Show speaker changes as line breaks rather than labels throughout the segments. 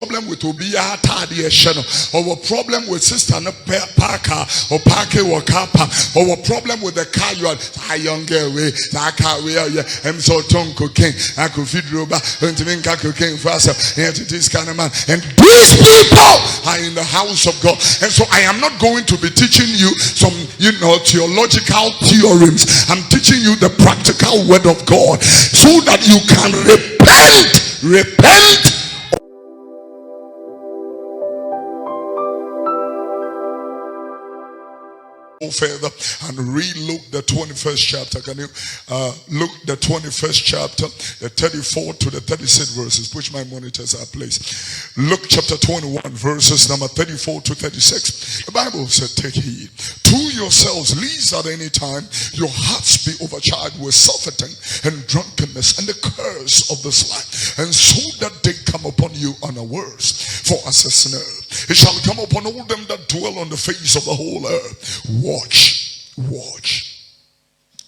problem with Obia Tadi Shano, or a problem with Sister Parker or Parker or Kappa, or a problem with the car you are a young girl way, that car we are, I'm so tongue cocaine, I could feed Roba, and to make cocaine faster, and to this kind of man. And these people are in the house of God. And so I am not going to be teaching you some, theological theorems. I'm teaching you the practical word of God so that you can repent. Further and read Luke the 21st chapter. Can you Luke the 21st chapter, the 34 to the 36 verses, which my monitors are placed. Luke chapter 21 verses number 34 to 36. The Bible said, take heed to yourselves, lest at any time your hearts be overcharged with surfeiting and drunkenness and the curse of this life, and so that they come upon you unawares. For as a snare it shall come upon all them that dwell on the face of the whole earth. Watch, watch,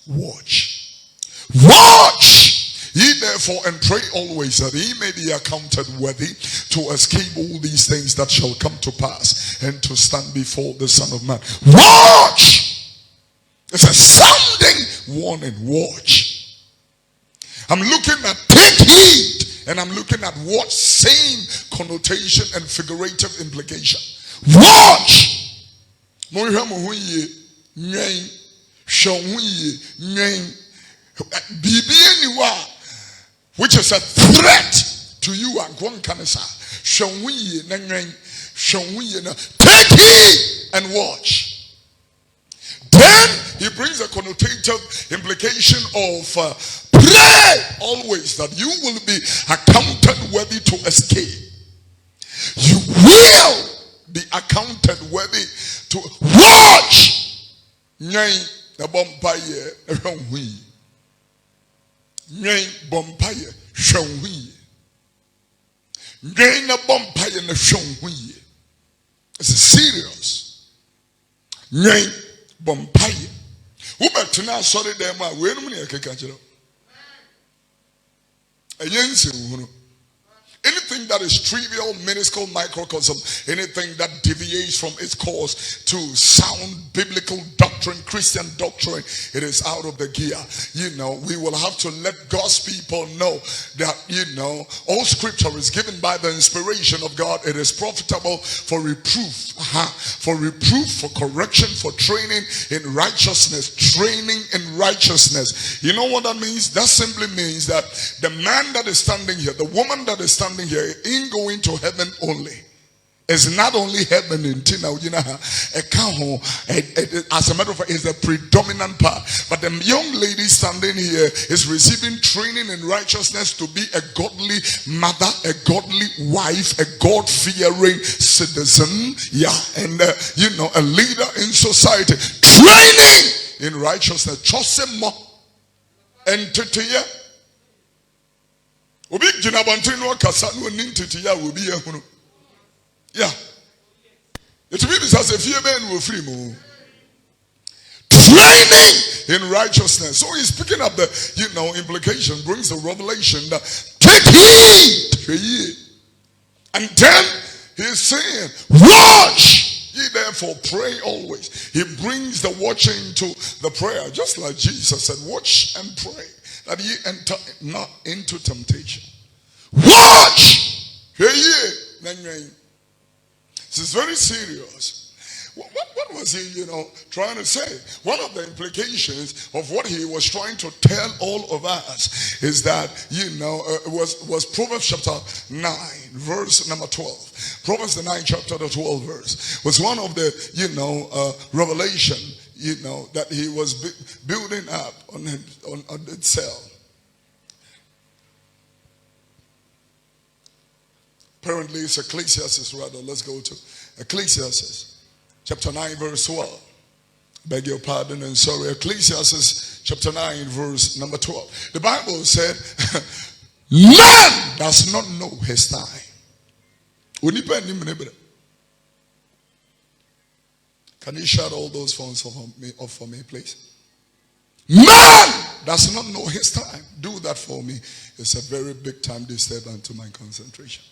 watch, watch ye therefore, and pray always that ye may be accounted worthy to escape all these things that shall come to pass, and to stand before the Son of Man. Watch! It's a sounding warning. Watch. I'm looking at take heed, and I'm looking at what same connotation and figurative implication. Watch! Which is a threat to you and one cancer. Take heed and watch. Then he brings a connotative implication of pray always that you will be accounted worthy to escape. You will be accounted worthy to watch. The bompire shonwi. Bompire shonwi. The bompire shonwi. It's serious. Bompire. Who better now? Sorry, them. Wait a minute. I can't you. Anything that is trivial, minuscule, microcosm, anything that deviates from its course to sound biblical doctrine, Christian doctrine, it is out of the gear. We will have to let God's people know that, all scripture is given by the inspiration of God. It is profitable for reproof, for correction, for training in righteousness, You know what that means? That simply means that the man that is standing here, the woman that is standing here, ain't going to heaven only. It's not only heaven in Tina, as a matter of fact, it's the predominant part. But the young lady standing here is receiving training in righteousness to be a godly mother, a godly wife, a God-fearing citizen, and a leader in society. Training in righteousness. Chosemo entity. Obi gina bantino kasa no nintiti ya obi ehunu. Yeah. It will be as a fear man will free mo. Training in righteousness. So he's picking up the implication, brings the revelation that take heed. And then he's saying, watch. Ye therefore pray always. He brings the watching to the prayer, just like Jesus said, watch and pray, that ye enter not into temptation. Watch! This is very serious. What was he, trying to say? One of the implications of what he was trying to tell all of us is that, was Proverbs chapter 9, verse number 12. Proverbs the 9th chapter, the 12th verse, was one of the, revelation, that he was building up on itself. Apparently it's Ecclesiastes rather. Let's go to Ecclesiastes chapter 9 verse 12. Beg your pardon and sorry. Ecclesiastes chapter 9 verse number 12. The Bible said, man does not know his time. Can you shut all those phones off for me, please? Man does not know his time. Do that for me. It's a very big time disturbance to my concentration.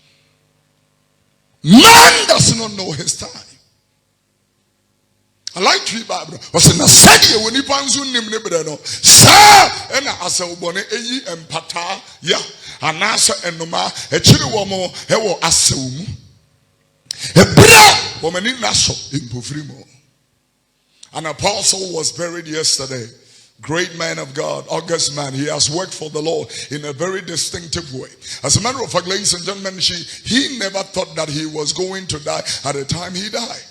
Man does not know his time. I like to Bible. But in the study when you panzu nim ne no, sir, and as a bone eyi empata, yeah, and answer enoma, a chili womo, hewo asum. A bra woman in Naso in Pufrimo. An apostle was buried yesterday. Great man of God, August man. He has worked for the Lord in a very distinctive way. As a matter of fact, ladies and gentlemen, he never thought that he was going to die at the time he died.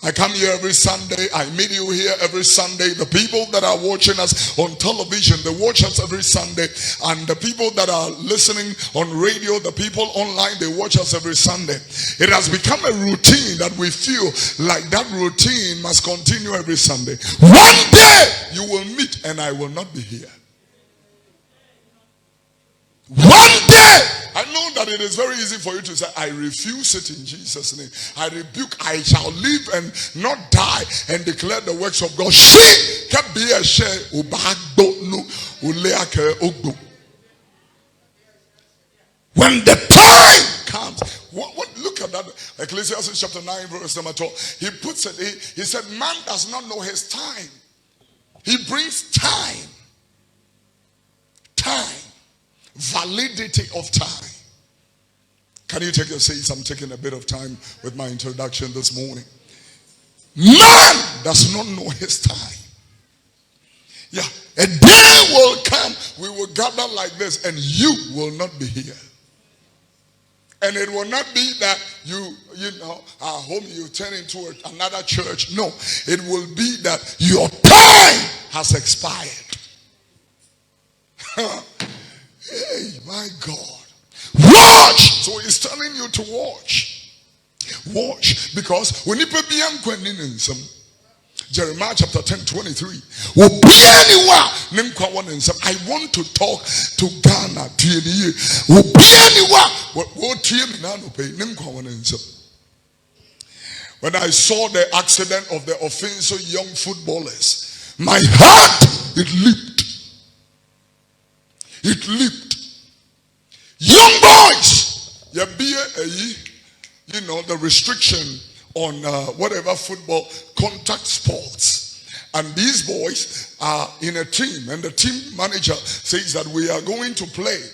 I come here every Sunday. I meet you here every Sunday. The people that are watching us on television, they watch us every Sunday. And the people that are listening on radio, the people online, they watch us every Sunday. It has become a routine that we feel like that routine must continue every Sunday. One day you will meet and I will not be here. One day, I know that it is very easy for you to say, I refuse it in Jesus' name. I rebuke, I shall live and not die and declare the works of God. She can be a share. When the time comes, look at that. Ecclesiastes chapter 9, verse number 12. He puts it, he said, man does not know his time. He brings time. Validity of time. Can you take your seats? I'm taking a bit of time with my introduction this morning. Man does not know his time. Yeah, a day will come, we will gather like this, and you will not be here. And it will not be that you know, at home you turn into another church. No, it will be that your time has expired. Hey, my God. Watch. So he's telling you to watch. Watch. Because when you be Jeremiah chapter 10:23. I want to talk to Ghana. When I saw the accident of the offensive young footballers, my heart, it leaped. It leaped. Young boys, you know, the restriction on whatever football contact sports. And these boys are in a team, and the team manager says that we are going to play.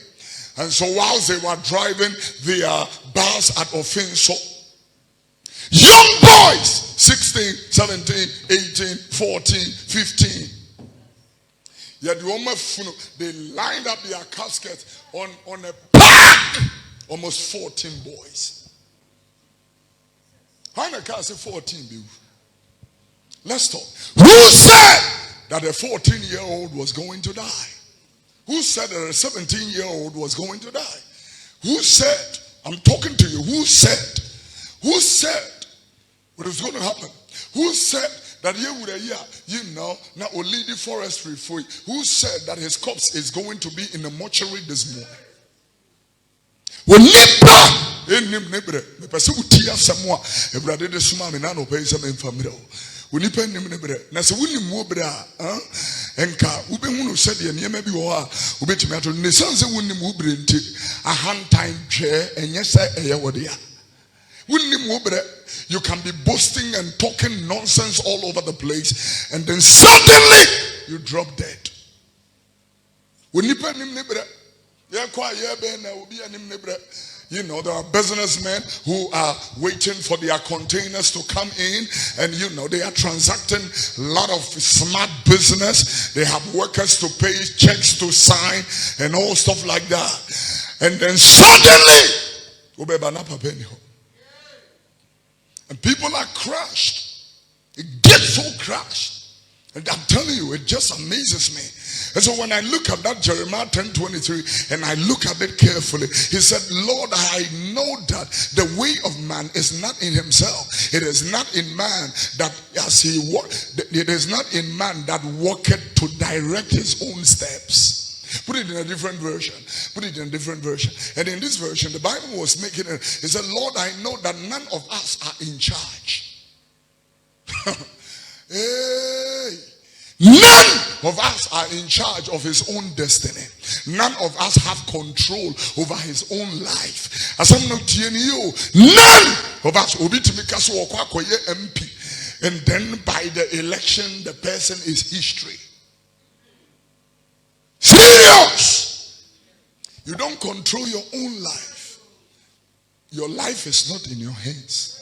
And so whilst they were driving their bus at Offenso, young boys, 16, 17, 18, 14, 15, they lined up their caskets on a pack. Almost 14 boys. How many cars say 14, baby? Let's talk. Who said that a 14-year-old was going to die? Who said that a 17-year-old was going to die? Who said, I'm talking to you, who said what is going to happen? Who said that now only the forestry for you? Who said that his corpse is going to be in the mortuary this morning? When when you pen him in the Nasa William Mobra, and car, Ubemu said, and Yemabi, Ubet Matter, Nessans, and William Mubrinti, a hand time chair, and yes, I Ayawadia. William Mobra, you can be boasting and talking nonsense all over the place, and then suddenly you drop dead. When you pen him, Nibra, yeah, quite, yeah, Ben, I will be an Nibra. You know, there are businessmen who are waiting for their containers to come in, and you know, they are transacting a lot of smart business. They have workers to pay, checks to sign, and all stuff like that. And then suddenly, and people are crushed. It gets so crushed. And I'm telling you, it just amazes me. And so when I look at that Jeremiah 10:23 and I look at it carefully, he said, Lord, I know that the way of man is not in himself. It is not in man that as he walk, it is not in man that walketh to direct his own steps. Put it in a different version. Put it in a different version. And in this version, the Bible was making it. It said, Lord, I know that none of us are in charge. Hey. None of us are in charge of his own destiny. None of us have control over his own life. As I'm not telling you, none of us will be to make us walk MP. And then by the election, the person is history. Serious! You don't control your own life. Your life is not in your hands.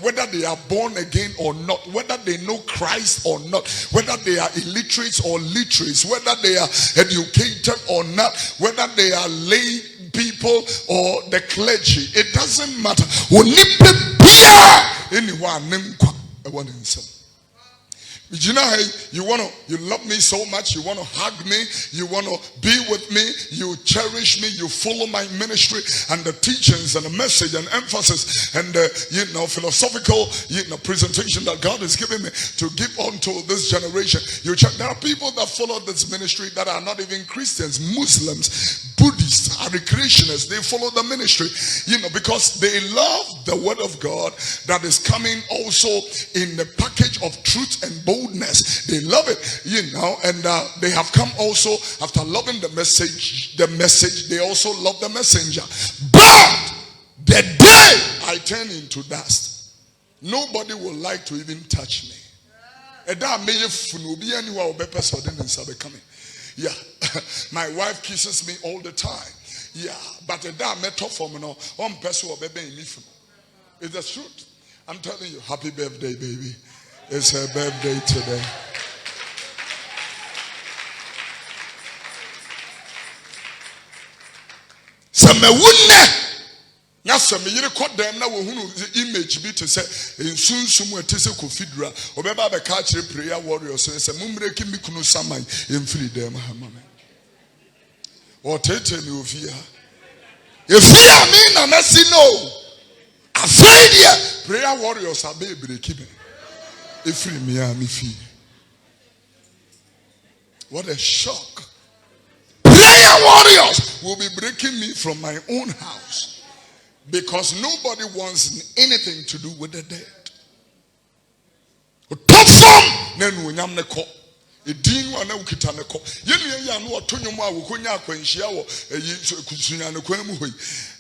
Whether they are born again or not, whether they know Christ or not, whether they are illiterates or literates, whether they are educated or not, whether they are lay people or the clergy, it doesn't matter. You know, you love me so much, you want to hug me, you want to be with me, you cherish me, you follow my ministry and the teachings and the message and emphasis and the philosophical presentation that God has given me to give on to this generation. There are people that follow this ministry that are not even Christians, Muslims, Buddhists, are recreationists. They follow the ministry, because they love the word of God that is coming also in the package of truth and boldness. They love it, and they have come also after loving the message, they also love the messenger. But the day I turn into dust, nobody will like to even touch me. Yeah, my wife kisses me all the time. Yeah, but it's the truth. I'm telling you, happy birthday, baby. It's her birthday today. Now, some you record them now. Image be to say in soon somewhere to say Kofi Oduro or maybe the catch prayer warriors. So it's a mumbreki mikunu samai in free them. Or tete me ofia. If fear me, na mercy no. I say here prayer warriors are baby keeping. Free me, what a shock. Prayer warriors will be breaking me from my own house because nobody wants anything to do with the dead. Top some nenu nyamneko edin wa na ukita neko yenu ya no otonyo mu awokonya akwanhia wo kusunya ne kwan mu hoyi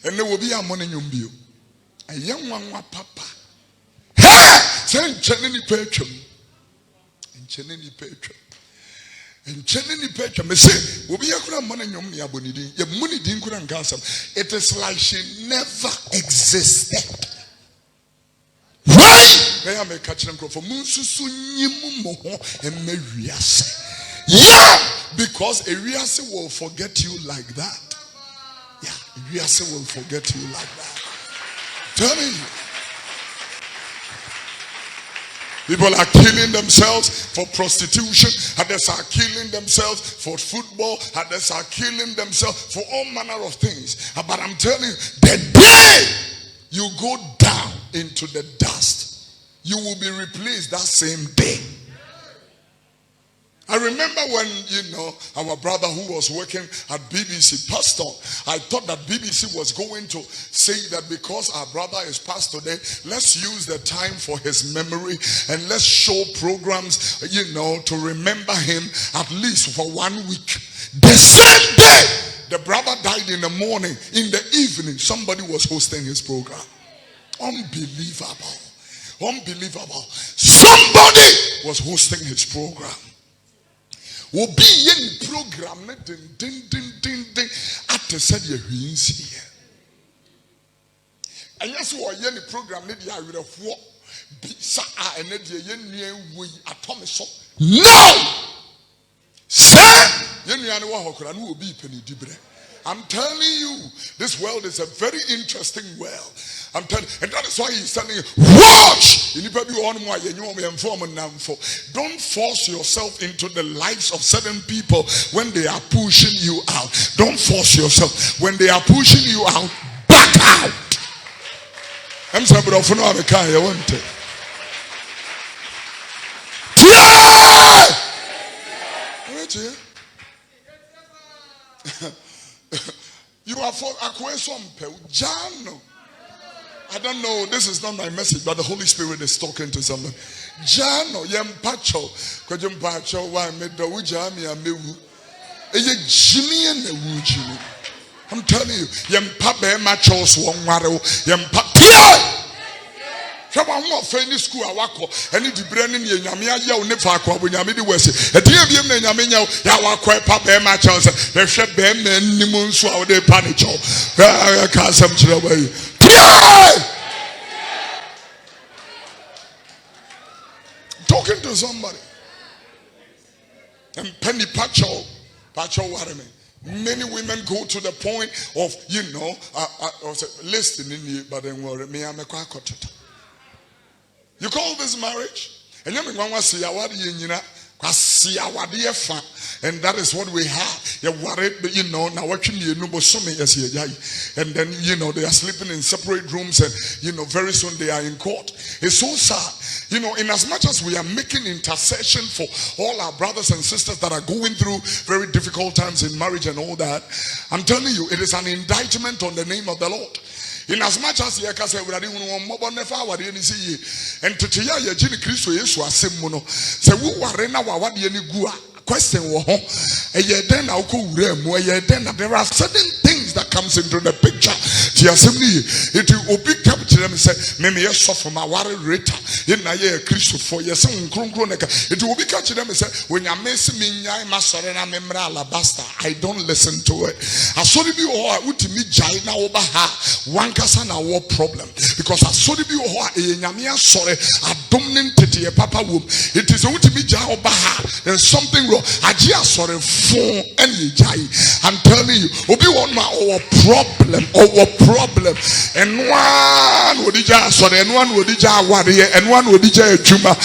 ene wo bi amone nyom bio ayenwanwa papa. And Chenny Petrum. And Chenny Petrum. And Chenny Petrum. I say, will be a good money in your money. Your money didn't couldn't cancel. It is like she never existed. Why? May I make catch them for Munsu Nimumo and Marias. Yeah, because Arias will forget you like that. Yeah, Arias will forget you like that. Tell me. People are killing themselves for prostitution. Others are killing themselves for football. Others are killing themselves for all manner of things. But I'm telling you, the day you go down into the dust, you will be replaced that same day. I remember when, our brother who was working at BBC, pastor, I thought that BBC was going to say that because our brother is pastor today, let's use the time for his memory and let's show programs, to remember him at least for 1 week. The same day, the brother died in the morning. In the evening, somebody was hosting his program. Unbelievable. Unbelievable. Somebody was hosting his program. Will be any program at the said you here. And yes, what any program need I would have what and we atomic. No, sir, will be penny dibre. I'm telling you, this world is a very interesting world. I'm telling you, and that is why he's telling you, watch! Don't force yourself into the lives of certain people when they are pushing you out. Don't force yourself. When they are pushing you out, back out. I'm sorry, but I want to. Tieeee! You are for a Quayson Jano. I don't know, this is not my message, but the Holy Spirit is talking to someone. Jano, Yampacho, Kwajumpacho, why made the Ujami and Mewu. Jimmy and the Wuji. I'm telling you, Yampabe machos won't matter. Yampapia. Someone who offended school, I walk, and it's Brennan, Yamia, Nefako, when Yamidi West. A dear Yamina, Yawakwa, Papa, Machos, the Shep Ben, Nimun, Swallow, the Panicho. I can't some away. Talking to somebody. And Penny Pacho Waterman. Many women go to the point of, listening, but then worry me, I'm a quackot. You call this marriage? And you know, and that is what we have. You're worried, but now watching you know, and then they are sleeping in separate rooms, and very soon they are in court. It's so sad. In as much as we are making intercession for all our brothers and sisters that are going through very difficult times in marriage and all that, I'm telling you, it is an indictment on the name of the Lord. In as much as you can say, we are doing one never our see and to Tia, Jenny Christo, yes, was Simono. So, who are in our what gua question? Then I'll go then there are certain things that comes into the picture. It will be captured and say, maybe yes, suffer my water rita in a year, Christo for yes, it will be captured and say, when you're missing me, I must surrender memra alabasta. I don't listen to it. I saw the view or would me jaina over her one person our problem because I saw the view or a yamia sorry, a dominant titty, a papa womb. It is only me jaina over her. There's something wrong. I just sorry for any jai. I'm telling you, Obi want my problem. And one would sorry, and one would and one would juma.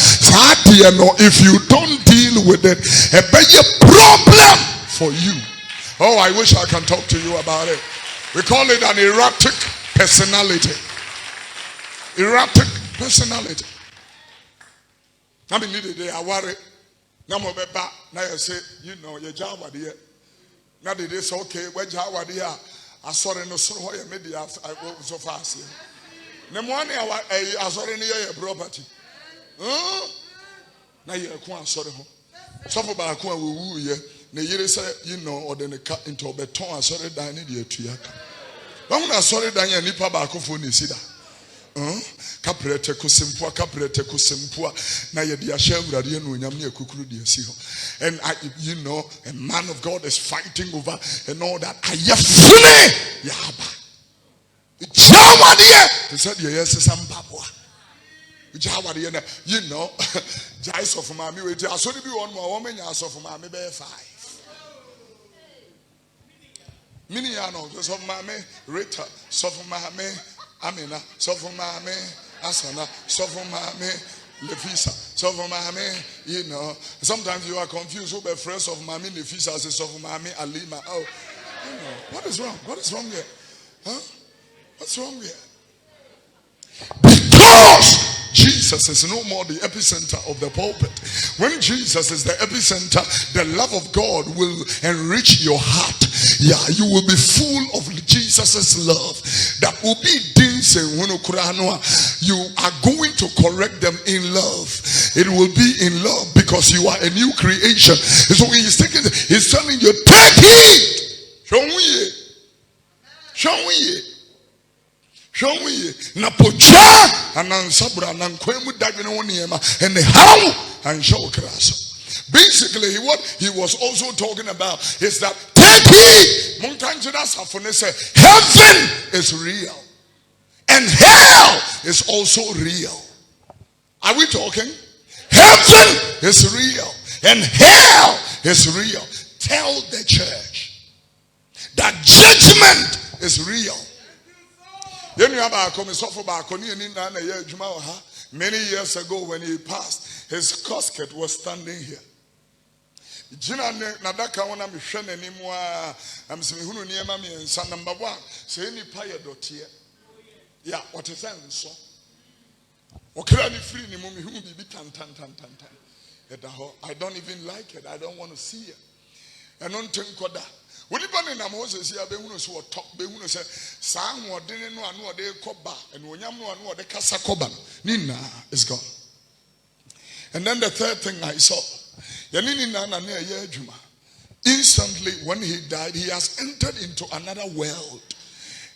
If you don't deal with it, a bigger problem for you. Oh, I wish I can talk to you about it. We call it an erratic personality. Erratic personality. I mean, I worry. Now, I say, your job, dear. Now, it is okay. Where Jawa, dear. I saw in the soul, I made I was so fast. The morning I saw in your property. Now you're quite sorry. Some of our will woo ye. The year say, or then the cut into a beton. I saw it down in the Tuyaka. When I saw it down in Nipa Bacophone, Sida. Caprete Kusimpua, Caprete Kusimpua, Nayadia Shelradian, Yamia Kukuru, and a man of God is fighting over and all that. I have fully Yaba. Jawadia, he said, yes, some Papua. Jawadia, Jais of Mammy, I saw to be one more woman, I saw from Mammy Bear 5. Miniano, just of Mammy, Rita, so from Mammy. Amina, so for Mammy, Asana, so for Mammy, Lefisa, so for Mammy, sometimes you are confused who be friends of Mammy, Lefisa, as so for Mammy, Alima. Oh, what is wrong? What is wrong here? Huh? What's wrong here? Because Jesus is no more the epicenter of the pulpit. When Jesus is the epicenter, the love of God will enrich your heart. Yeah, you will be full of Jesus's love. That will be things you are going to correct them in love. It will be in love because you are a new creation. So he's telling you, take heed. Show me. Napocha and Ansabra and Kwemu Daginoniema and the how and show crass. Basically, what he was also talking about is that take heed. Heaven is real and hell is also real. Are we talking? Heaven is real and hell is real. Tell the church that judgment is real. Many years ago when he passed, his casket was standing here. Number one, say any pie dotier. Yeah, what is that? So, I don't even like it. I don't want to see it. And on When you ban in a Moses, you have been so talk, Behuno said, Sam or didn't know what they coba, and when you know what the Casa Coban, Nina is gone. And then the third thing I saw, Yanini Nana near Yejuma. Instantly, when he died, he has entered into another world.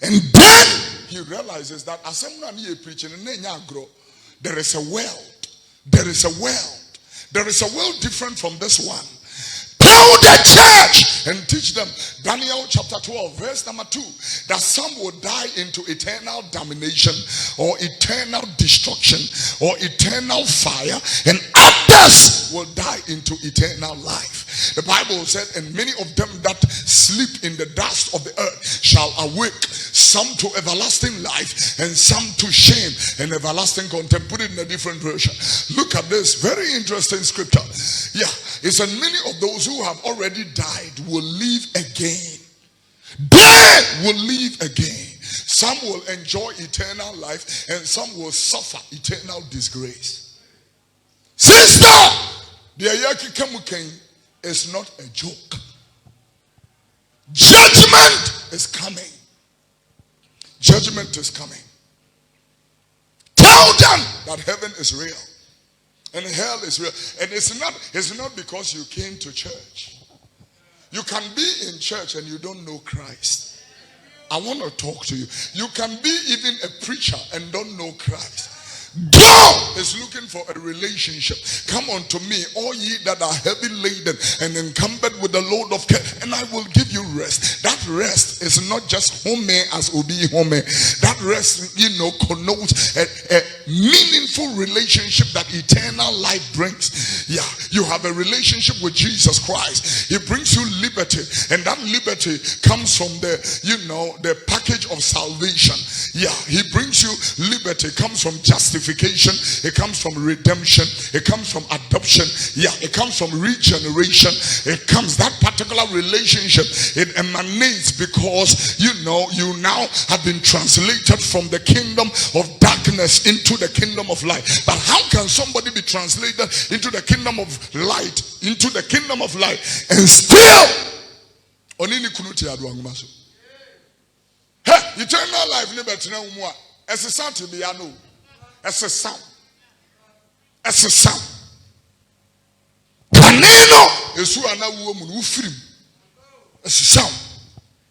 And then he realizes that as someone here preaching in Nenyagro, there is a world. There is a world. There is a world different from this one. Tell the church and teach them. Daniel chapter 12 verse number 2, that some will die into eternal damnation or eternal destruction or eternal fire, and others will die into eternal life. The Bible said, and many of them that sleep in the dust of the earth shall awake, some to everlasting life and some to shame and everlasting contempt. Put it in a different version. Look at this very interesting scripture. Yeah, it said many of those who have already died will live again. They will live again. Some will enjoy eternal life and some will suffer eternal disgrace. Sister, the Ayaki Kamuken is not a joke. Judgment is coming. Judgment is coming. Tell them that heaven is real and hell is real. And it's not because you came to church. You can be in church and you don't know Christ. I want to talk to you. You can be even a preacher and don't know Christ. God is looking for a relationship. Come unto me, all ye that are heavy laden and encumbered with the load of care, and I will give you rest. That rest is not just home as obi home. That rest, connotes a meaningful relationship that eternal life brings. Yeah, you have a relationship with Jesus Christ. He brings you liberty, and that liberty comes from the package of salvation. Yeah, he brings you liberty. Comes from justification. It comes from redemption. It comes from adoption. Yeah, it comes from regeneration. That particular relationship, it emanates because you now have been translated from the kingdom of darkness into the kingdom of light. But how can somebody be translated into the kingdom of light, and still eternal life never as a sound to be as a sound. Kaneno is who ana woman who free. As a sound.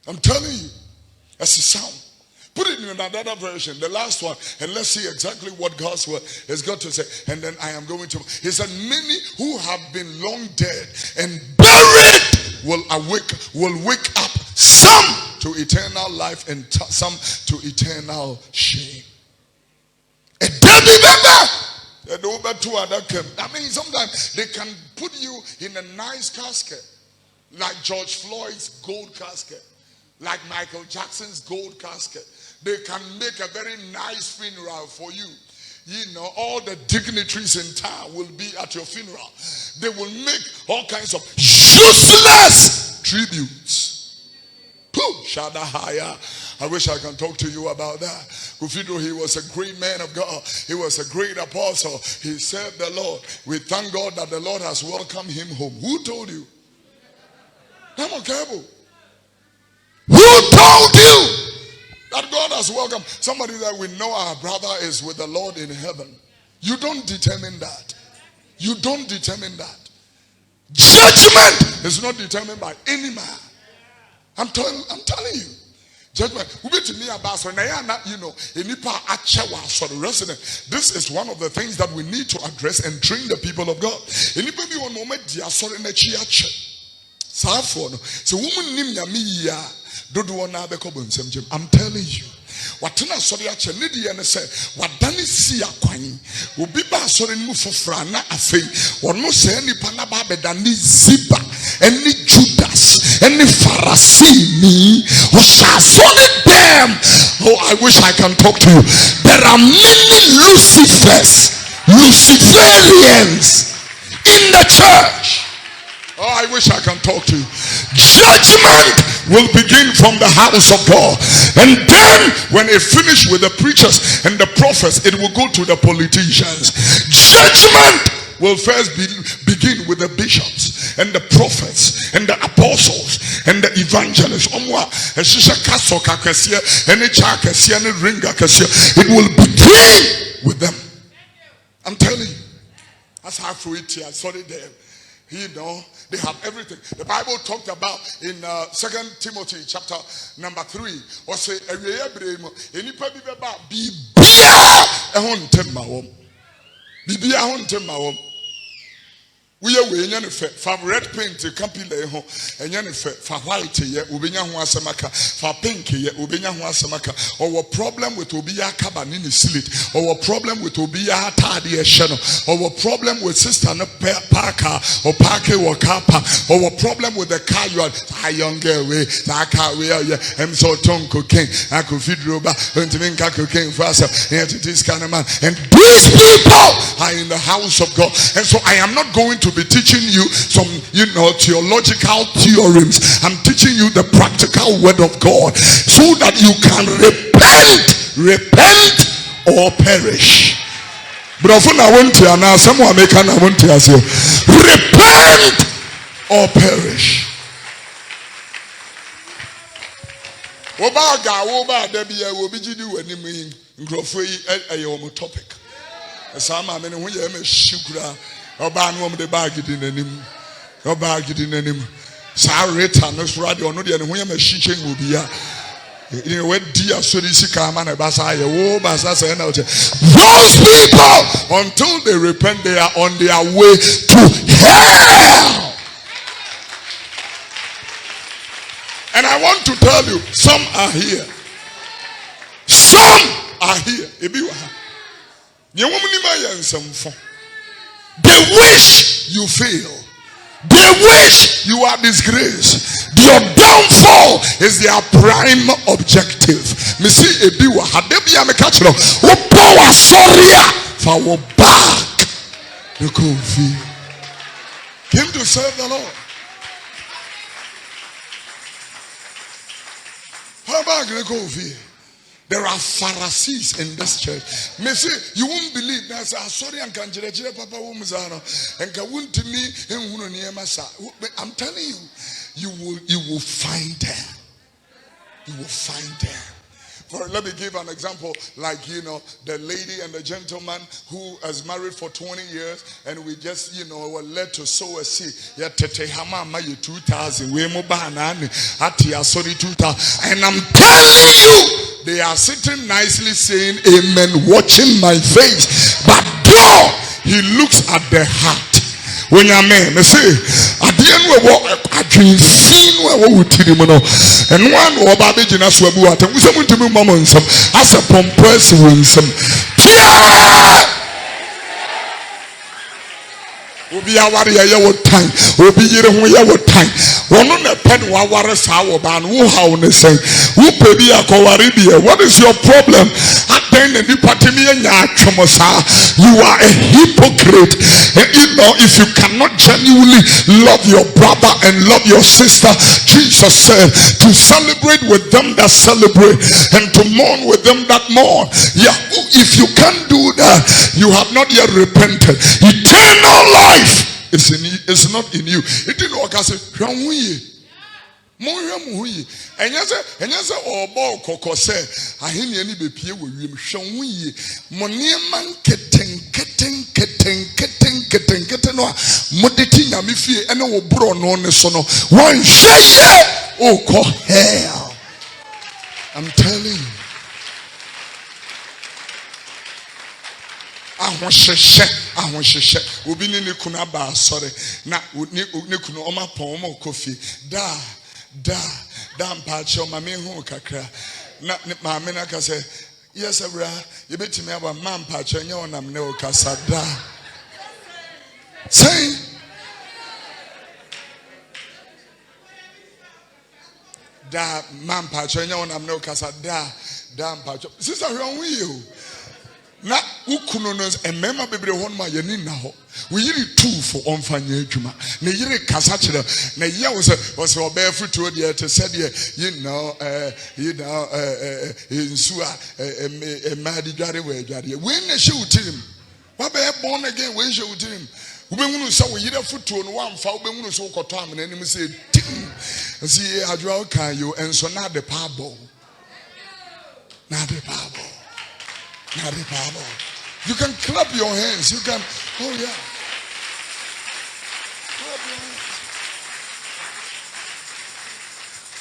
I'm telling you, as a sound. Put it in another version, the last one, and let's see exactly what God's word has got to say. And then I am going to. He said, many who have been long dead and buried will wake up, some to eternal life and some to eternal shame. I mean, sometimes they can put you in a nice casket, like George Floyd's gold casket, like Michael Jackson's gold casket. They can make a very nice funeral for you. All the dignitaries in town will be at your funeral. They will make all kinds of useless tributes. I wish I can talk to you about that. Kofi Oduro, he was a great man of God. He was a great apostle. He served the Lord. We thank God that the Lord has welcomed him home. Who told you? I'm not careful. Who told you that God has welcomed somebody that we know our brother is with the Lord in heaven? You don't determine that. You don't determine that. Judgment is not determined by any man. I'm telling you. Judgment. This is one of the things that we need to address and train the people of God. Sarfo, so woman nim nyame ya dodo na bekobo nsem. I'm telling you. Watena sori ache ne de ne se wadane si akwan obi ba sori mu fofra na afei wono se nipa na ba bedane Ziba eni Judas eni Pharisee who shall solid them. Oh, I wish I can talk to you. There are many Luciferians in the church. Oh, I wish I can talk to you. Judgment will begin from the house of God. And then when it finishes with the preachers and the prophets, it will go to the politicians. Judgment will first begin with the bishops and the prophets and the apostles. and the evangelists, it will begin with them. I'm telling you. That's how for it here. Sorry there. You know, they have everything. The Bible talked about in 2 Timothy chapter number 3. Or say, we are way for red paint to campile ho and for white ye ubenya ho asemaka for pink ye ubenya ho asemaka or problem with obiya cabin in the slit or problem with obiya tadi esheno or problem with sister no parker or parker or kappa or problem with the car you are a young girl way that car we are am so tongue cocaine I could feed roba and to make cocaine for us and this kind of man and these people are in the house of God and so I am not going to be teaching you some, theological theorems. I'm teaching you the practical word of God so that you can repent or perish. But often I want to now someone make an I want to ask you, repent or perish. Oba Debia will be do any mean a topic. Some I mean when you have a sugar. Oba no de bag in anim. Oba in anim. Sa reta no radio no de no ya machine will be ya. You know dear so this man basa ye wo basa say na those people until they repent they are on their way to hell. And I want to tell you some are here. Some are here. Ebi wa. Ye wo mni ma ye nsem. They wish you fail. They wish you are disgraced. Your downfall is their prime objective. Me see ebiwa hadebia me catch no. Wo power sorry for wo back. The Kofi came to serve the Lord. How about the Kofi? There are Pharisees in this church. Me say you won't believe that. Sorry, and can Papa Wumzano and Kawunti me and Wunoniamasa. I'm telling you, you will find them. You will find them. Let me give an example, like the lady and the gentleman who has married for 20 years, and we just were led to sow a seed. Yeah, tete hama ma 2,000. We mo banane ati asori 2,000. And I'm telling you, they are sitting nicely saying amen, watching my face, but God, He looks at the heart. When you man, I say, at the end we walk, I can see where we tell him no. And one or baby Jina Swabu at we say to me mama some as a compress some Tieeee. Obi aware ya wo time obi yire ho ya wo time wono na pen wa ware sa wo ba no wo ha wo ne sen wo pe bi akoware bi. What is your problem? Aten na nipa temi nya atwomo sa. You are a hypocrite. If you cannot genuinely love your brother and love your sister, Jesus said to celebrate with them that celebrate and to mourn with them that mourn. Yeah, if you can't do that, you have not yet repented. Eternal life is not in you. It didn't work as a and yes, or Coco said, I hear any baby with him. Show me Moniaman getting Modeti Yamifi and no bro no sono. One share, oh, call hell. I'm telling you. I want share. Ubi ni kuna ba sorry. Na ni kuna oma pomo Kofi. Da mpacho mame hu kakra. Na mame na ka say yes abra you beti me aba ma mpacho nya onam ne o kasa da. Say da ma mpacho nya onam ne o kasa da mpacho. Sister hwe hu you. Na ukuno no emema bebre hon ma yani na ho we yiri two for onfanya adwuma na yiri kasa kire na ye was obey fruit de to said nsu a ma di dware we dware we na she utirim wa be born again we she utirim Ubengunu sa we yire futuo no wamfa ubengunu so koto amena nim say tim. See adwa kan you enso na the parable. Na the parable. Na the parable. You can clap your hands. You can oh yeah. Clap your hands.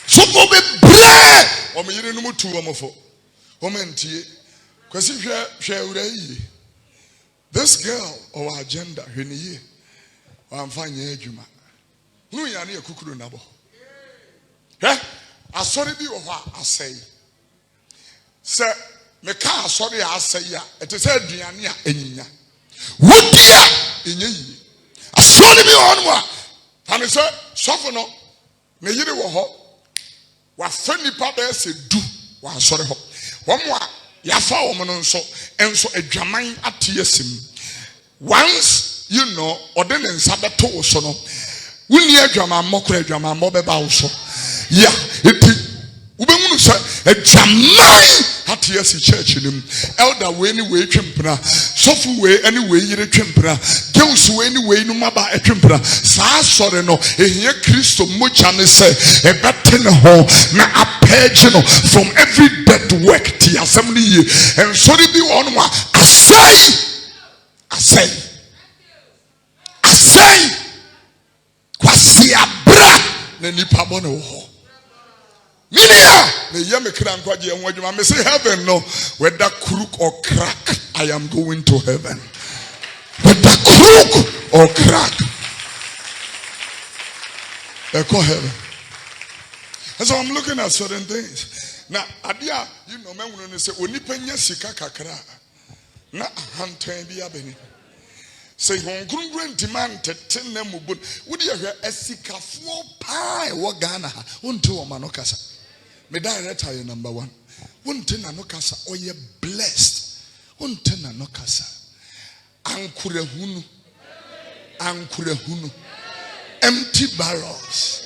So go be pray. O me yire no mutu o mofo. O mentie. Kwesi hwe urayi. This girl or agenda hweniye. I'm fine adwuma. Nu ya na yakukuru nabo. Asori bi wo ho asai. Se me ka asori asai a ete se aduane a enyinya. Wodia enyi. Asori bi ho no a. Tane se sofo no me yire wo ho. Wa fa nipa be se du wa asori ho. Wo mo a yafa wo mo no nso enso adwaman atiesim. Once you know ordinance sabeto so no wuni adwaman mokra adwaman mo be ba wo so yeah eti ubemunu so adwaman atiesi church nim elder we ni we twempra sofu we ani we yire twempra girls we ni we no maba twempra saa sore no ehia Kristo mocha ne se ebete ne ho na apage no from every dead work ti assembly ye and so di bi won wa asai kwasi abra na nipa bo ne ho minia na yame kra nkwaje enwo adwuma me say heaven no whether crook or crack I am going to heaven whether crook or crack I go heaven. And so I'm looking at certain things now adia you know me wonu say onipa nya sika kakra na hantan bi abeni say Nkrumah demand tete na mubun wodi ahwe asikafo pai wo Ghana ha wonte wo ma no kasa me director you number 1 wonte na no kasa oye blessed wonte na no kasa ankurahunu empty barrels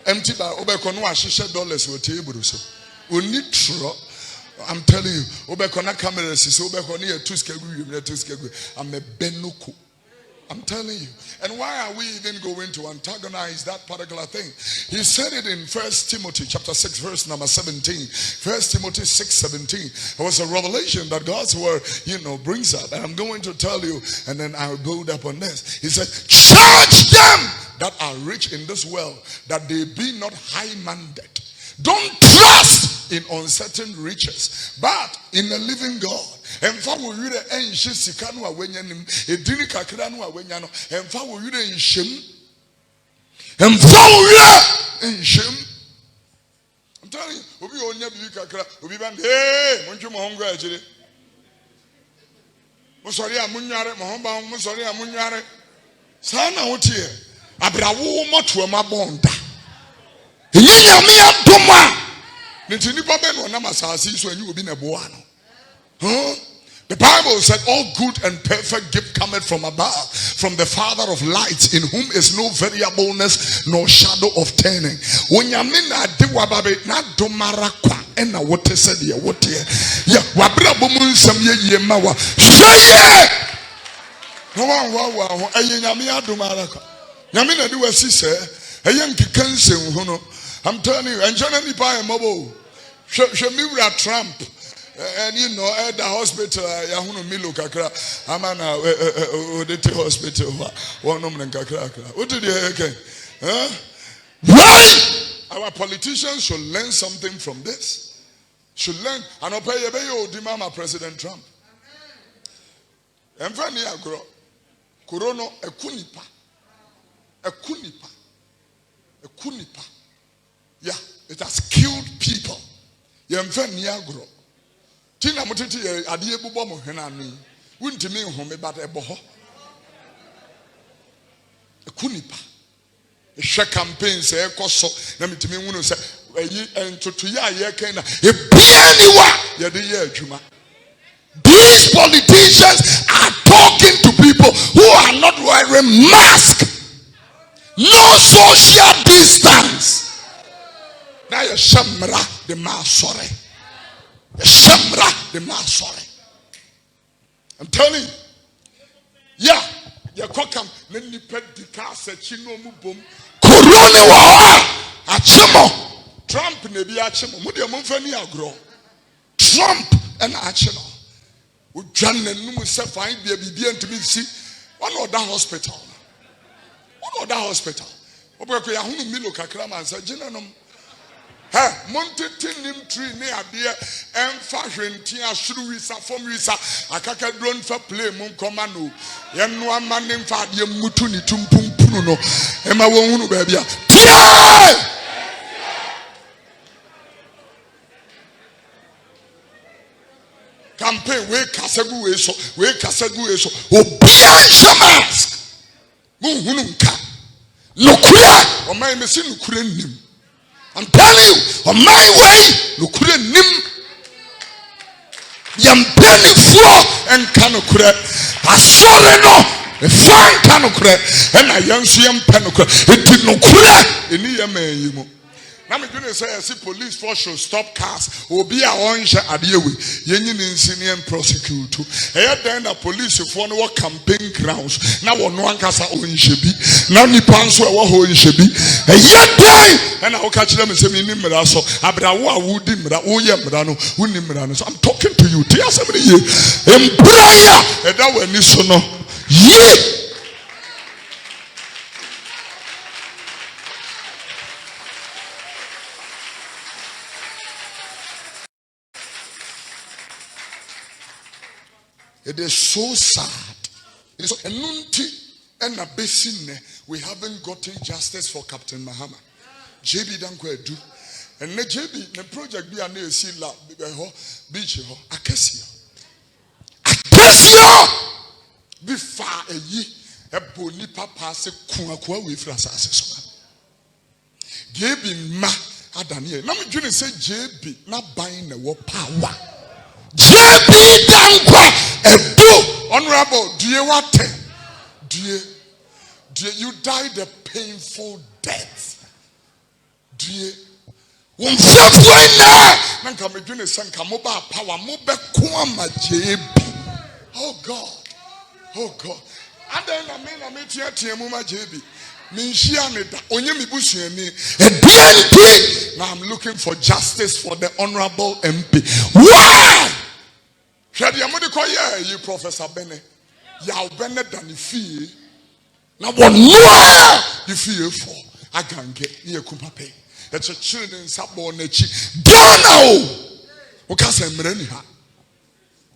obeko no ahihye dollars wo table so oni tro I'm telling you obeko na cameras so obeko na tuskegu I'm a benuku. I'm telling you. And why are we even going to antagonize that particular thing? He said it in 1 Timothy chapter 6 verse number 17. 1 Timothy 6:17. It was a revelation that God's word, brings up. And I'm going to tell you, and then I'll build up on this. He said, charge them that are rich in this world, that they be not high-minded. Don't trust in uncertain riches, but in the living God. And fa wo yire enhye sika no awanyanim edini kakra no awanyano and fa wo yire enhyem and fa wo yire enhyem. I'm telling you obi onya bi kakra obi ban montwe mo hongo agire mo sori amunware mo homba mo sori amunware sana wotie abrawo moto ma bonda yinya mi adoma nti nipa be no na masasi so anyi obi na bo ano. The Bible said all good and perfect gift cometh from above, from the Father of lights, in whom is no variableness nor shadow of turning. Onyamina de wababe na domara kwa ena wote said ya wote ya wabra bomu nsam ye mawa hweye no wa eye nyame adomara kwa nyame na de wasi se eye nkika nsem hu no. I'm telling you enjana ni pa emobo hwe miwra Trump. And at the hospital, Yahuno Milo Kakra, Amana, the hospital, one woman Kakra. What did you hear? Why? Our politicians should learn something from this. Should learn. And obey Dimama President Trump. And Fanny Agro, Corono, a kunipa. Yeah, it has killed people. Yamfani Agro. Tina mutiti adie bubo mo hwena no wuntimi nhome bad eboho ekunipa ehwe campaigns ekoso na mitimi hunu se ayi entoto ya ye kan na ebianiwa ye de ye adwuma. These politicians are talking to people who are not wearing mask, no social distance. Now you shamra the masore. I'm telling you. Yeah. Ya kokam na nipa dika sachino mu bom. Korone wa achemo. Trump ne bi achemo. Mo de mo mfa ni agro. Trump and achemo. Udwan nanum se fan bia bibia ntimi si. One other hospital. One other hospital. Obeko ya hunu milo kakra man sa ginanom. Ha, montete nim tree ne ade emfa hwenti asuru wisa fom wisa akaka drone fa play mun koma no ye no ama ne mfa ade mutu ni tumpumpunu no e ma won hunu ba bia tie campaign we kasagu we so obia shamas mun hunu nka nokura o mai mesi nokura nim. I'm telling you, on my way, no couldn't nim. Yam penny floor and canocre. I saw no, a fine canocre, and I young yam penocre. It did no cure in the man. I'm going to say, I see police force should stop cars or be a orange at the way. Union senior prosecutor. Here then the police if one work campaign grounds. Now one casa own should be. Now the pants were whole should be. A yet day and I'll catch them and say, Nimraso, Abrawa would dimra, oh yeah, Brano, Unimrano. So I'm talking to you. Tell somebody here. In prayer, and that when this no. Yeah. It is so sad. It is so and a basin. We haven't gotten justice for Captain Mahama. JB Dankwe do. And the JB, the project be an AC lab, beach, Acacia. Be far a ye, a boni papa se kuakwa with Francis. JB ma Adania. Now, you say JB not buying the war power. JB Dankwa. Honorable, do you want to? Do you died a painful death? Do you? Oh God. Oh God. And then I mean JB. Now I'm looking for justice for the honorable MP. Why? You Professor Bene. Ya Bene than the fee. Now one more the fee for I can get near Kumpape. That's a children sabon nechi. Dono Okasa Mreniha.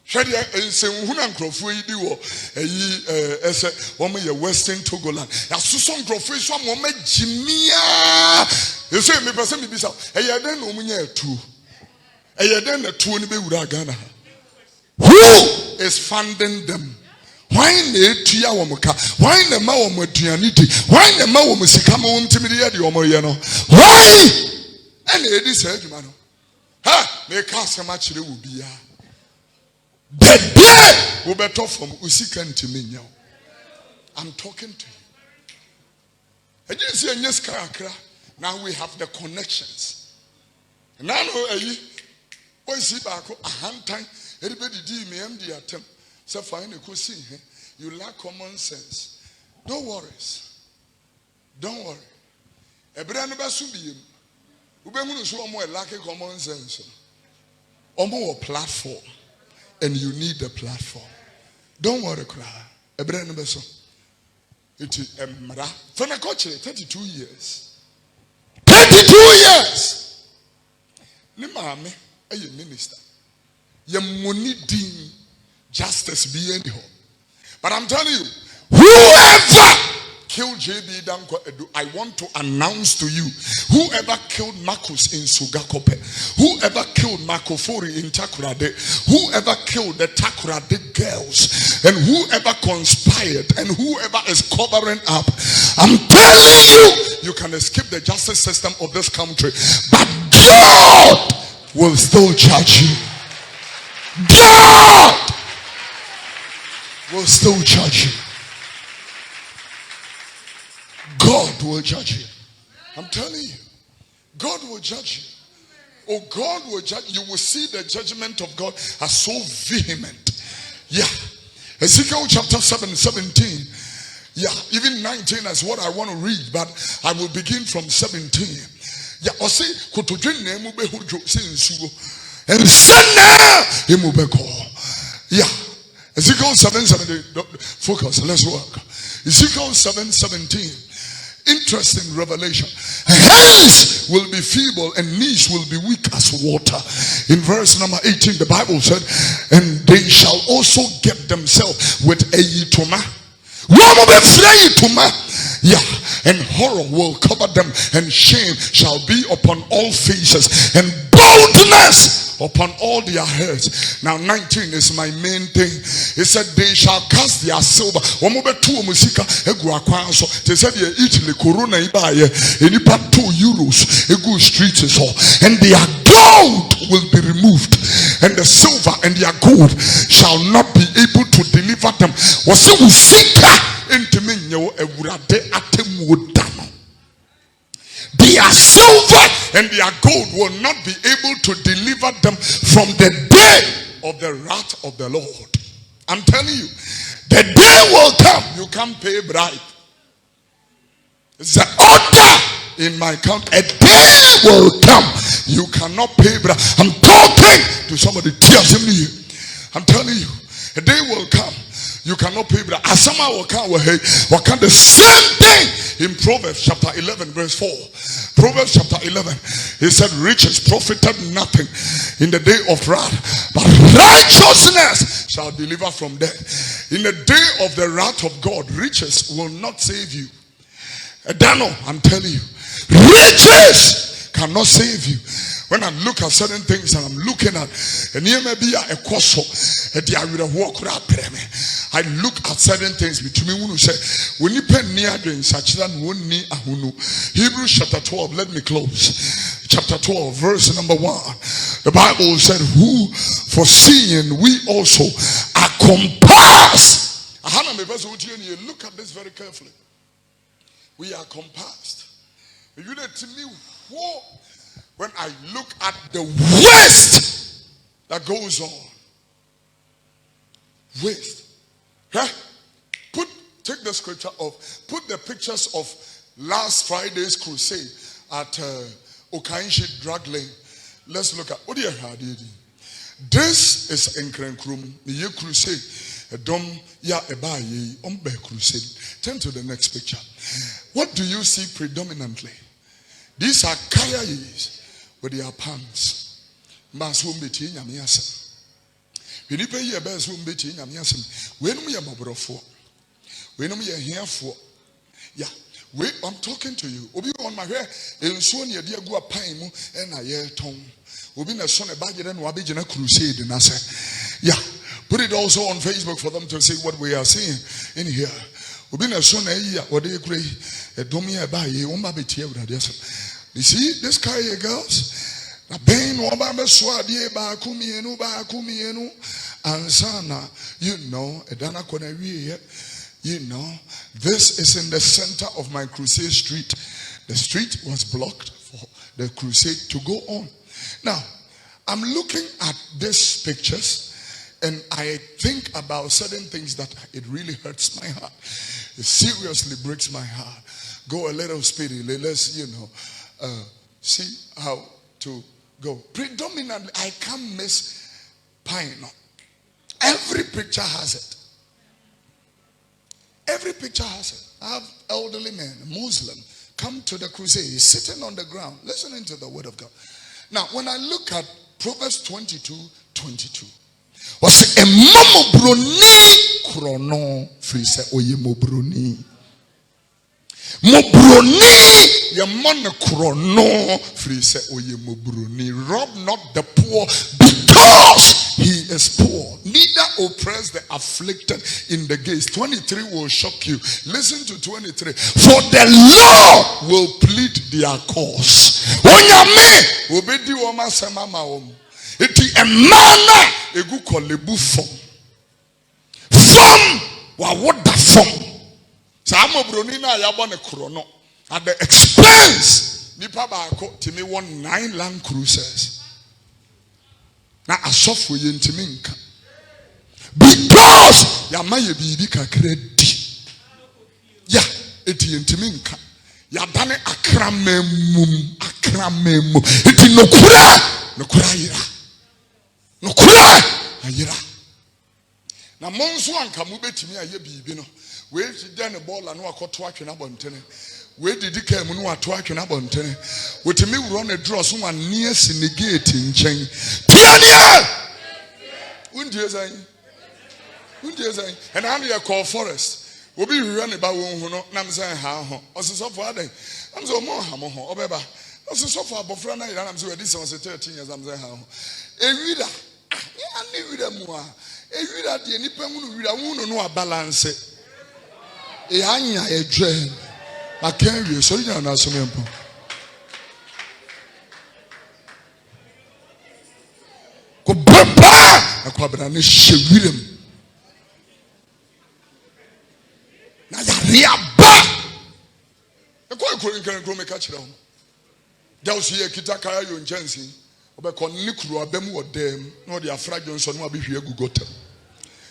Shadia is a Nkrumah do a woman your Western Togoland. A Susan Professor Momet Jimia. You say me person be so. A then Omunya two. A then a 20 be Uragana. Who is funding them? Why ne tia womuka? Why ne ma womuduaniti? Why ne ma womusika ma wontimide de omoye no? Why? And edi say adwuma no. Ha, me ka asema kire wo bia. The day we better from usika ntimi nya. I'm talking to you. I didn't say nyeska akra. Now we have the connections. Now no ayi. Boy see back a hand time. Everybody did me empty attempt. So fine, you lack common sense. Don't worry. Don't worry. A brand of Basubium. Ubemu so more lack common sense. Or more platform. And you need a platform. Don't worry, cry. A brand of Basu. It is a mara. From a coach, 32 years. 32 years! Nimame, a minister. Your money ding justice be anyhow. But I'm telling you, whoever killed JB Danko Edu, I want to announce to you, whoever killed Marcus in Sugakope, whoever killed Makofori in Takoradi, whoever killed the Takoradi girls, and whoever conspired, and whoever is covering up, I'm telling you, you can escape the justice system of this country, but God will still judge you. God will still judge you. God will judge you. I'm telling you. God will judge you. Oh, God will judge you. You will see the judgment of God as so vehement. Yeah. Ezekiel chapter 7:17. Yeah, even 19 is what I want to read, but I will begin from 17. Yeah, or say, and yeah, Ezekiel 7:17. Focus, let's work. Ezekiel 7:17. Interesting revelation. Hands will be feeble and knees will be weak as water. In verse number 18, the Bible said, and they shall also get themselves with Eiii tuma. Yeah, and horror will cover them, and shame shall be upon all faces, and boldness upon all their heads. Now 19 is my main thing. It said they shall cast their silver. They said Italy corona ibaye enipa €2 egu streets and their gold will be removed, and the silver and their gold shall not be able to deliver them. Their silver and their gold will not be able to deliver them from the day of the wrath of the Lord. I'm telling you, the day will come. You can't pay bribe. It's an order in my country. A day will come. You cannot pay bribe. I'm talking to somebody. I'm telling you, a day will come. You cannot pay bribe. Asama will come the same thing in Proverbs chapter 11 verse 4. Proverbs chapter 11, he said, riches profited nothing in the day of wrath, but righteousness shall deliver from death. In the day of the wrath of God, riches will not save you. Dano, I'm telling you, riches cannot save you. When I look at certain things and I'm looking at, and here may be a koso, I look at certain things between me who say, when you pen near the Sachiran won't need ahunu. Hebrews chapter 12, let me close. Chapter 12, verse number 1. The Bible said, who foreseeing we also are compassed. Look at this very carefully. We are compassed. You know to me, when I look at the waste that goes on. Waste. Huh? Take the scripture put the pictures of last Friday's crusade at OKAI drug lane. Let's look at what do you have? This is Nkrumah, the crusade. Crusade. Turn to the next picture. What do you see predominantly? These are kayayis with their pants. When you pay your best, when we are mobrofo, when we are here for, yeah, wait, I'm talking to you. Obi on my hair, and soon you dear go a pine and a year tongue. Obi na son a budget and wabijana crusade, and I say, yeah, put it also on Facebook for them to see what we are seeing in here. Obi na son a year, what they agree, a domia by you, you see this guy, girls. Ansana, you know, this is in the center of my crusade street. The street was blocked for the crusade to go on. Now, I'm looking at these pictures and I think about certain things that it really hurts my heart. It seriously breaks my heart. Go a little speedy. Let's, see how to go. Predominantly, I can't miss pine. Every picture has it. Every picture has it. I have elderly men, Muslim, come to the crusade. He's sitting on the ground, listening to the word of God. Now, when I look at Proverbs 22:22, was a mobroni chrono frise oye mobroni. Mobroni, your man chrono frise oye mobroni. Rob not the poor because he is poor. Neither oppress the afflicted in the gates. 23 will shock you. Listen to 23. For the Lord will plead their cause. Onyame obedi woma semama om. Eti emana egu kolebu fom. Fom wa woda fom. Sa mobroni na yabo ne krono. At the expense nipa baako timi won 9 Land Cruisers. Na asofo ye ntimi nka. Because yamaye bibi kakra di. fie ntimi nka yadane akramemum iti nokura ayira na monso anka mo betimi aye bibi no we ti den ball na akoto atwe na bontene we didi ka mu no ato atwe na bontene wotimi wuro na draw so wan near sinegate nchen tiania undie zan and I'm here call forest obi hwehwe ne ba won hu no nam say ha ho ososofo adan am say mo ha mo ho obeba ososofo abofra na ira nam say we dis 13 years am say ha ho ewira ya ne wira mu a ewira de nipa hu no wira hu no abalance e anya edwen akan wie so nya na so mempo ko baba akwabra ne hyewiram na ya riaba e ko Nkrumah ka kire ho da o sie kita kaya yo njansi obekọ Nikuru abem wodem na o de afra jonso no abehwie agugotam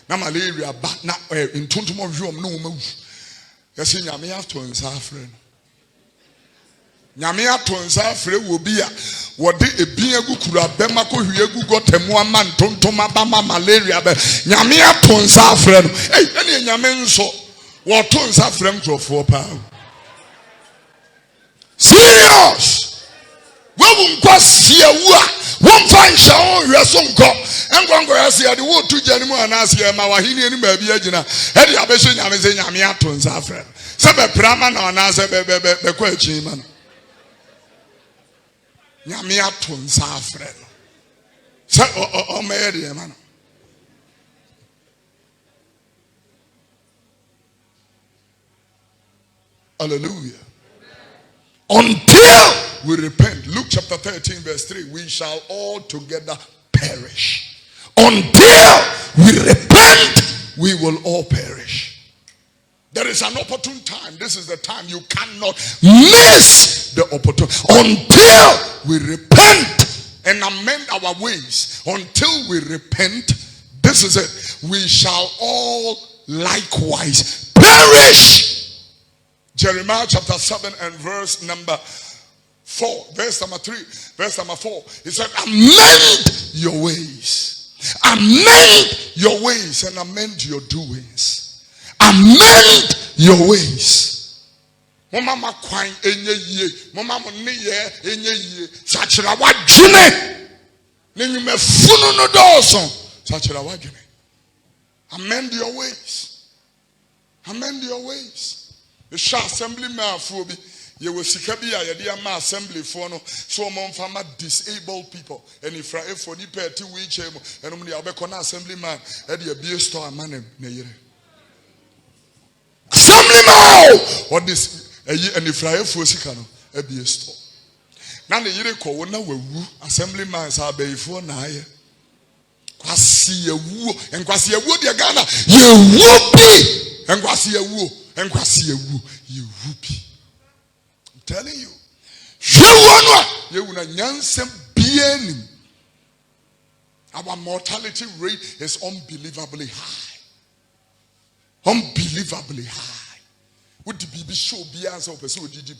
na malaria ba na ntontom ohwom no mawu yesi nyame ato nsa afre no nyame ato nsa afre wo bi a wode ebin agukuru abem akohwie agugotam ama ntontom aba ma malaria ba nyame ato nsa afre no ene nyame nso what turns are friend for power. Serious. We won't go see a won't find shower, your son go and go and see the wood to General and ask you, Mawahini and maybe Agina. Eddie Abesin, I was in Yamiatons, our friend. Sabe Praman or Nasa the Quayson. Yamiatons, our friend. So, oh, Mary, man. Hallelujah. Until we repent. Luke chapter 13 verse 3. We shall all together perish. Until we repent, we will all perish. There is an opportune time. This is the time you cannot miss the opportunity. Until we repent and amend our ways. Until we repent, this is it. We shall all likewise perish. Jeremiah chapter 7 and verse number 4, verse number 3, verse number 4. He said, amend your ways. Amend your ways and amend your doings. Amend your ways. Mama kwine enye ye. Mama moneye enye ye. Sachira wajine. Nenyume funu no doson. Sachira wajine. Amend your ways. Amend your ways. The Shah assembly man for be you will see Kabia Yadia assembly for no so mon farmer disabled people and if for the pair 2 weeks and only Abekona assembly man at the beer store man assembly man what this and if I for Sikano a beer store. Now the year call na we assembly man are be for na kwasi ewu and kwasi ewu de Ghana you whoopie and kwasi ewu and kwasi ewu you whoopie. I'm telling you, our mortality rate is unbelievably high. Unbelievably high. What the baby show be answer person did you?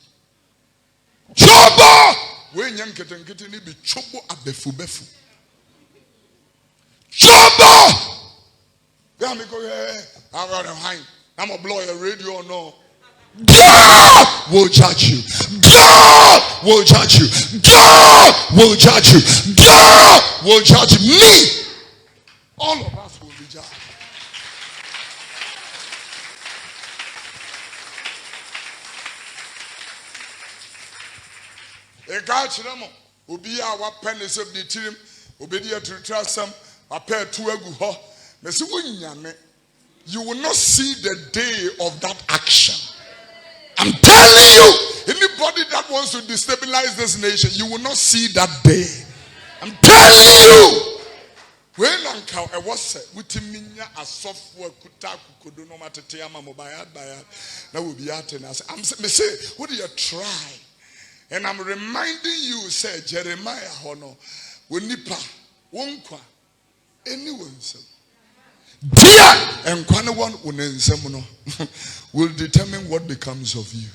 Chobo! When young kitten be chobo abefu befu. Chobo! I'm going to blow your radio or no. God will judge you. God will judge you. God will judge you. God will judge me. All of us will be judged. A guy chilamo ubi our pennies of the team obedient to trust some a pair to a guho. You will not see the day of that action. I'm telling you, anybody that wants to destabilize this nation, you will not see that day. I'm telling you. When I was said, with me a software could no matter Tiama mobile that will be at us. I'm say, what do you try? And I'm reminding you, say Jeremiah Hono, when Nipa, Wonkwa, anyone.
Dear!
And one will determine what becomes of you.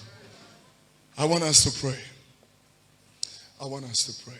I want us to pray. I want us to pray.